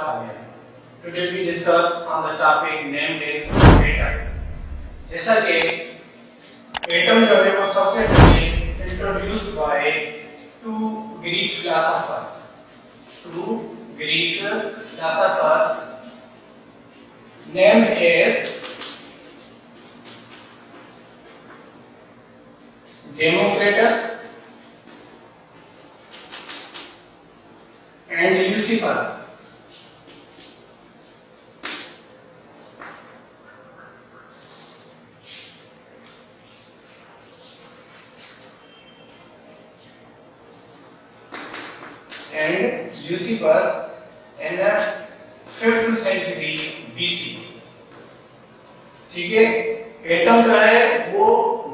आ गया। Today we discuss on the topic named as atom. जैसा कि एटम जो है वो सबसे पहले introduced by two Greek philosophers. Two Greek philosophers named as Democritus and Eusebius. And Eusebius in the 5th century BC. ठीक है, एटम जो है वो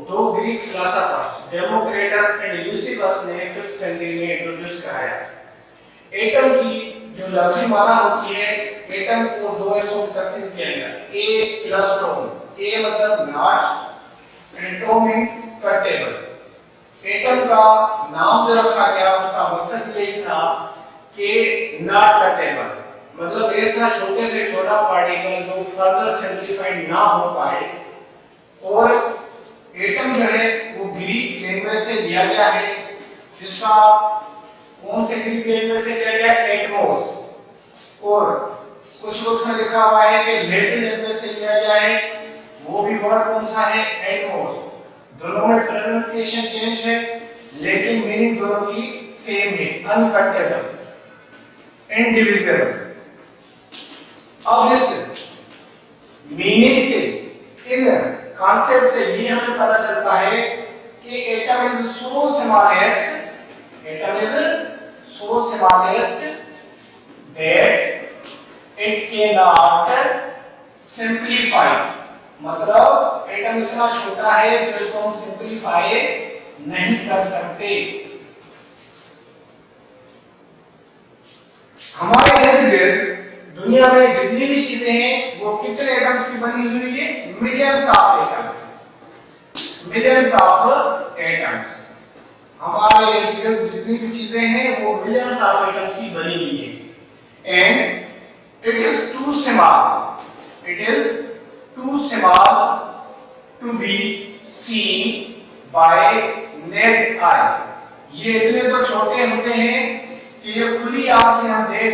दो Greek philosophers Democritus and Eusebius ने 5th सेंचुरी में इंट्रोड्यूस कराया। एटम की जो लफ्जी माना होती है, एटम को दो हिस्सों में तकसीम किया गया, ए प्लस टोन। ए मतलब लार्ज एंड टो मींस कटेबल। एटम का नाम जो रखा गया उसका मकसद यही था कि नॉट कटेबल, मतलब ऐसा छोटे से छोटा पार्टिकल जो फर्दर सिंपलीफाइड ना हो पाए। और एटम जो है वो ग्रीक लैंग्वेज से लिया गया है, जिसका कौन से ग्रीक लैंग्वेज से लिया गया है? एटमोस। और कुछ बुक्स में लिखा हुआ है कि लैटिन लैंग्वेज से लिया गया है, वो भी वर्ड कौन सा है? एटमोस। दोनों में प्रोनाउंसिएशन चेंज है, लेकिन मीनिंग दोनों की सेम है, अनकटेबल, इनडिविजिबल। अब इस मीनिंग से, इन कॉन्सेप्ट से ये हमें पता चलता है कि atom is so smallest, atom is so smallest that it can not simplify, मतलब एटम इतना छोटा है कि उसको हम सिंपलीफाई नहीं कर सकते। हमारे इर्द गिर्द दुनिया में जितनी भी चीजें हैं वो कितने एटम्स की बनी हुई है? Millions of atom, millions of atoms. हमारे इर्द गिर्द जितनी भी चीजें हैं वो मिलियंस ऑफ एटम्स की बनी हुई है। And it is too small, it is too small to be seen by naked eye. ये इतने तो छोटे होते हैं कि ये खुली आंख से हम देख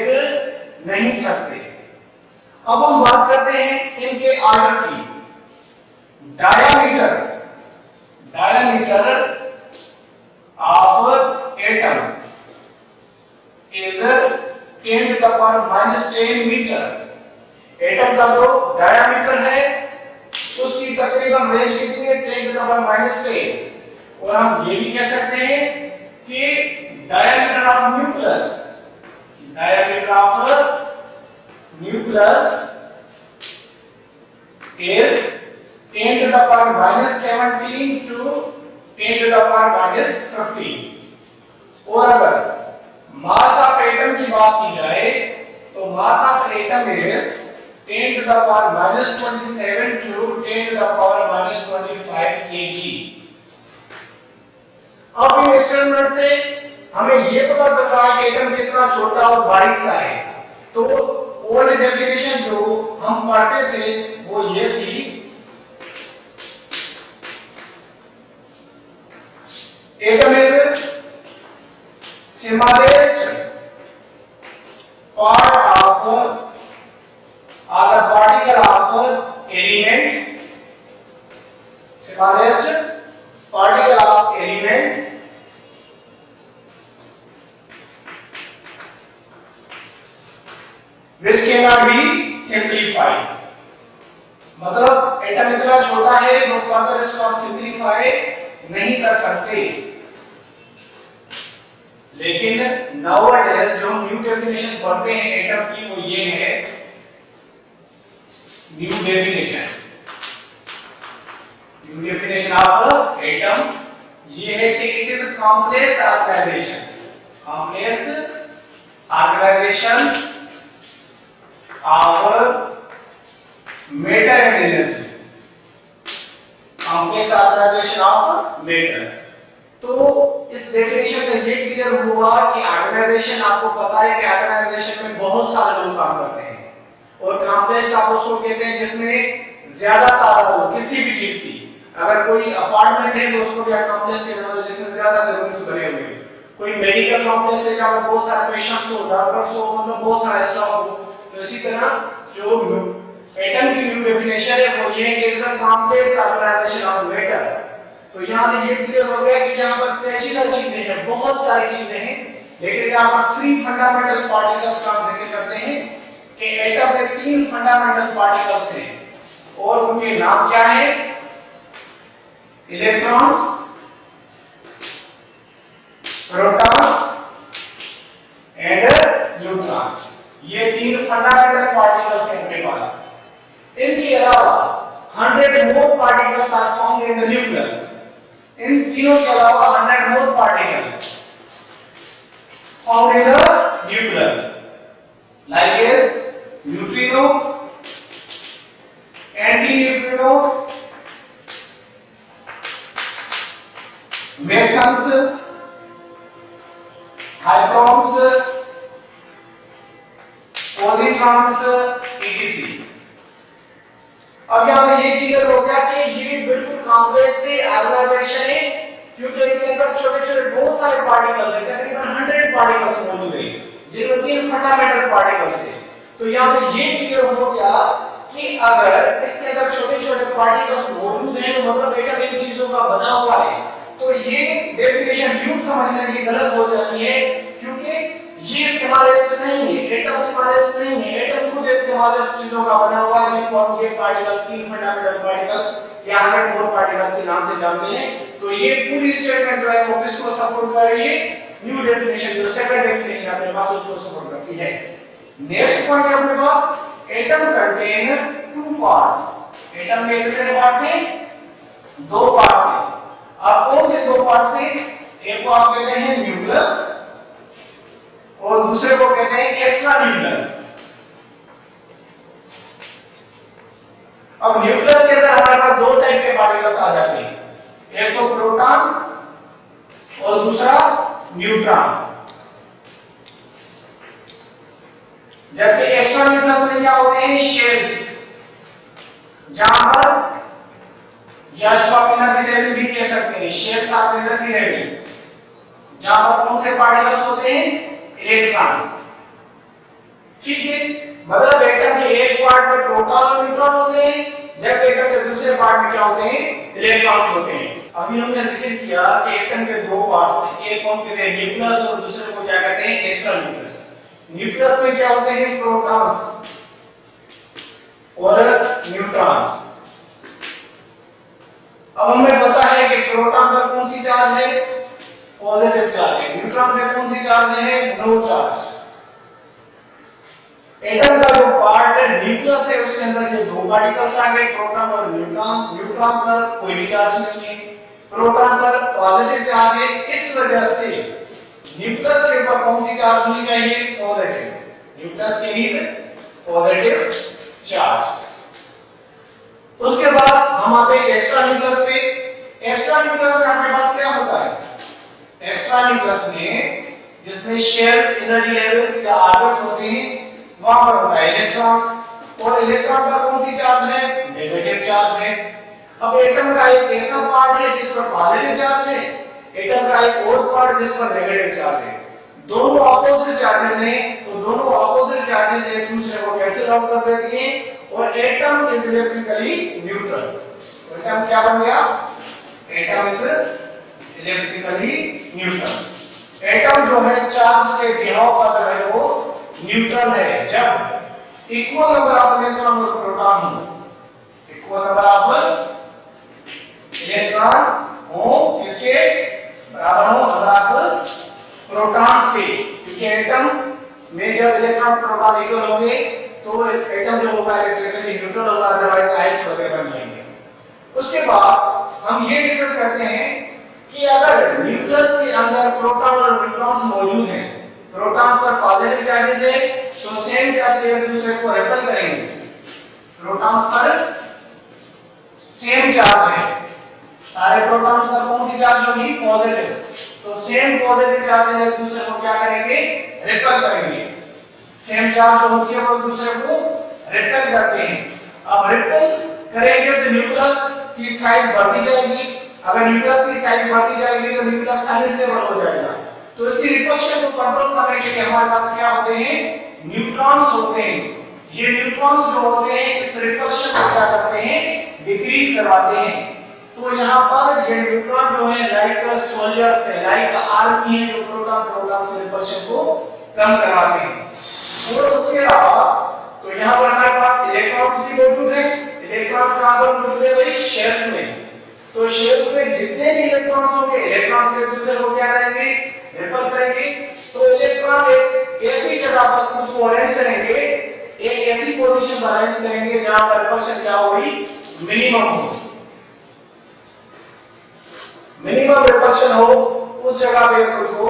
नहीं सकते। अब हम बात करते हैं इनके ऑर्डर की। Diameter, diameter of atom is 10 to the power -10 metre. Atom का जो डायमीटर है उसकी तकरीबन रेंज कितनी है? 10 to the power -10। और हम ये भी कह सकते हैं कि diameter of nucleus, diameter of nucleus is 10 to the power -17 to 10 to the power -15। और अगर मास ऑफ एटम की बात की जाए तो mass of atom is 10 to the power -27 to 10 to the power -25 kg। अब इन इंस्ट्रूमेंट से हमें ये पता चल रहा है कि एटम कितना छोटा और बारीक सा है। तो ओल्ड डेफिनेशन जो हम पढ़ते थे वो ये थी, atom is smallest part of or the particle of element, smallest particle of element which cannot be simplified। मतलब एटम इतना छोटा है वो फर्दर इसको आप सिंपलीफाई नहीं कर सकते। लेकिन नाउअडेज जो न्यू डेफिनेशन पढ़ते हैं एटम की वो ये है, न्यू डेफिनेशन ऑफ एटम ये है कि it is complex organization, complex organization of matter and energy, complex organization of matter. तो इस इस डेफिनेशन से ये क्लियर हुआ कि ऑर्गेनाइजेशन, आपको पता है कि ऑर्गेनाइजेशन में बहुत सारे लोग काम करते हैं और कॉम्प्लेक्स आप उसको कहते हैं जिसमें ज्यादा तादाद हो किसी भी चीज की। अगर कोई अपार्टमेंट है तो उसको क्या कॉम्प्लेक्स कहते हैं जिसमें ज्यादा रूम्स बने हुए हैं। कोई मेडिकल कॉम्प्लेक्स है जहां पर बहुत सारे पेशेंट्स हो, डॉक्टर्स हो, मतलब बहुत सारा स्टाफ हो। तो इसी तरह जो एटम की न्यू डेफिनेशन है वो ये है कि it is a complex organization of matter. तो यहां से ये क्लियर हो गया कि यहां पर नेचुरल चीजें हैं, बहुत सारी चीजें हैं, लेकिन यहां पर 3 फंडामेंटल पार्टिकल्स का हम जिक्र करते हैं कि एटम में 3 फंडामेंटल पार्टिकल्स हैं और उनके नाम क्या है? Electrons, proton and neutrons. ये 3 फंडामेंटल पार्टिकल्स हैं अपने पास। इनके अलावा 100 more particles are found in the nucleus. इन तीनों के अलावा 100 more particles found in the nucleus, like as neutrino, antineutrino, mesons, hyprons, positrons, etc. अब यहां पर ये क्लियर हो गया कि ये बिल्कुल कॉम्प्लेक्स से ऑर्गेनाइजेशन है क्योंकि इसके अंदर छोटे-छोटे बहुत सारे पार्टिकल्स हैं, तकरीबन 100 पार्टिकल्स मौजूद हैं जिनमें 3 फंडामेंटल पार्टिकल्स हैं। तो यहां से ये क्लियर हो गया कि अगर इसके अंदर छोटे-छोटे पार्टिकल्स मौजूद हैं तो मतलब एटम इन चीजों का बना हुआ है। तो ये डेफिनेशन यूं समझने की गलत हो जाती है क्योंकि ये स्मॉलेस्ट नहीं है, एटम स्मॉलेस्ट नहीं है, एटम खुद एक स्मॉलेस्ट चीजों का बना हुआ है जिनको हम ये पार्टिकल 3 फंडामेंटल पार्टिकल्स या 100 मोर पार्टिकल्स के नाम से जानते हैं। तो ये पूरी स्टेटमेंट जो है वो किसको सपोर्ट कर रही है? न्यू डेफिनेशन, जो सेकंड डेफिनेशन अपने पास उसको सपोर्ट करती है। नेक्स्ट पॉइंट है अपने पास एटम कंटेन 2 पार्ट्स। एटम में कितने पार्ट्स हैं? 2 पार्ट्स हैं। अब कौन से 2 पार्ट्स हैं? एक को आप कहते हैं न्यूक्लियस और दूसरे को कहते हैं एक्स्ट्रा न्यूक्लियस। अब न्यूक्लियस के अंदर हमारे पास 2 टाइप के पार्टिकल्स आ जाते हैं, एक तो प्रोटॉन और दूसरा न्यूट्रॉन। जबकि एक्स्ट्रा न्यूक्लियस में क्या होते हैं? शेल्स, जहां पर या इसको आप एनर्जी लेवल भी कह सकते हैं, शेल्स ऑफ एनर्जी लेवल्स, जहां पर कौन से पार्टिकल्स होते हैं? इलेक्ट्रॉन। ठीक है, मतलब एटम के एक पार्ट में प्रोटॉन और न्यूट्रॉन होते हैं जबकि एटम के दूसरे पार्ट में क्या होते हैं? इलेक्ट्रॉन्स होते हैं। अभी हमने जिक्र किया कि एटम के 2 पार्ट्स हैं, एक को कहते हैं न्यूक्लियस और दूसरे को क्या कहते हैं? Extra nucleus. न्यूक्लियस में क्या होते हैं? प्रोटॉन्स और न्यूट्रॉन्स। अब हमें पता है कि प्रोटॉन पर कौन सी चार्ज है? पॉजिटिव चार्ज है। न्यूट्रॉन पे कौन सी चार्ज है? No charge. एटम का जो पार्ट है न्यूक्लियस है उसके अंदर ये 2 पार्टिकल्स आ गए, प्रोटॉन और न्यूट्रॉन। न्यूट्रॉन पर कोई भी चार्ज नहीं है, प्रोटॉन पर पॉजिटिव चार्ज है। इस वजह से न्यूक्लियस के ऊपर कौन सी चार्ज होनी चाहिए? पॉजिटिव। न्यूक्लियस के नीड पॉजिटिव चार्ज। उसके बाद हम आते हैं एक्स्ट्रा न्यूक्लियस पे। एक्स्ट्रा न्यूक्लियस में हमारे पास क्या होता है? एक्स्ट्रा न्यूक्लियस में जिसमें शेल्स, एनर्जी लेवल्स या ऑर्बिट्स होते हैं वहां पर होता है इलेक्ट्रॉन और इलेक्ट्रॉन पर कौन सी चार्ज है? नेगेटिव चार्ज है। अब एटम का एक ऐसा पार्ट है जिस पर पॉजिटिव चार्ज है, एटम का एक और पार्ट जिस पर नेगेटिव चार्ज है। दोनों ऑपोजिट चार्जेस हैं तो दोनों ऑपोजिट चार्जेस एक दूसरे को कैंसिल आउट कर देती हैं और atom is electrically neutral. Atom क्या बन गया? Atom is electrically neutral. Atom जो है चार्ज के बिहाव पर जो है वो न्यूट्रल है जब इक्वल नंबर ऑफ इलेक्ट्रॉन और प्रोटॉन हो, इक्वल नंबर ऑफ इलेक्ट्रॉन हो किसके बराबर हो? नंबर ऑफ प्रोटॉन्स के। क्योंकि एटम में जब इलेक्ट्रॉन प्रोटॉन इक्वल होंगे तो एटम जो होगा इलेक्ट्रिकली न्यूट्रल होगा, अदरवाइज आइड्स वगैरह बन जाएंगे। उसके बाद हम ये डिस्कस करते हैं कि अगर न्यूक्लियस के अंदर प्रोटॉन और न्यूट्रॉन्स मौजूद हैं, प्रोटॉन्स पर पॉजिटिव चार्जेस है तो सेम चार्ज एक दूसरे को रिपेल करेंगे। प्रोटॉन्स पर सेम चार्ज है, सारे प्रोटॉन्स पर कौन सी चार्ज होगी? पॉजिटिव। तो सेम पॉजिटिव चार्ज एक दूसरे को क्या करेंगे, रिपेल करेंगे। सेम चार्ज जो होती है वो एक दूसरे को रिपेल करते हैं। अब रिपेल करेंगे तो न्यूक्लियस की साइज बढ़ती जाएगी। अगर न्यूक्लियस की साइज बढ़ती जाएगी तो न्यूक्लियस अनस्टेबल हो जाएगा। तो इसी रिपल्शन को कंट्रोल करने के लिए हमारे पास क्या होते हैं, न्यूट्रॉन्स होते हैं। ये न्यूट्रॉन्स जो होते हैं इस रिपल्शन को क्या करते हैं, डिक्रीज करवाते हैं। तो यहाँ पर ये न्यूट्रॉन जो है लाइक सोल्जर्स है, लाइक आर्मी है जो प्रोटॉन से रिपल्शन को कम करवाते हैं। और उसके अलावा तो यहाँ पर हमारे पास इलेक्ट्रॉन्स भी मौजूद है। इलेक्ट्रॉन्स कहाँ पर मौजूद है भाई, शेल्स में। तो शेल्स में जितने भी इलेक्ट्रॉन्स होंगे, इलेक्ट्रॉन्स एक दूसरे को क्या करेंगे, रिपेल करेंगे। तो इलेक्ट्रॉन एक ऐसी जगह पर खुद को अरेंज करेंगे, एक ऐसी पोजीशन पर अरेंज करेंगे जहां पर रिपल्शन क्या होगी, मिनिमम हो, मिनिमम रिपल्शन हो, उस जगह पे खुद को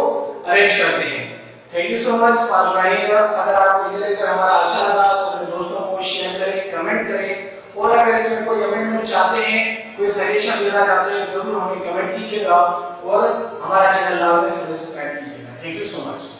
अरेंज करते हैं। Thank you so much for joining us. अगर आपको ये लेक्चर हमारा अच्छा लगा तो अपने दोस्तों को शेयर करें, कमेंट करें। और अगर इसमें कोई अमेंडमेंट चाहते हैं, कोई सजेशन देना चाहते हैं, जरूर हमें कमेंट कीजिएगा और हमारा चैनल लाजमी सब्सक्राइब कीजिएगा। Thank you so much.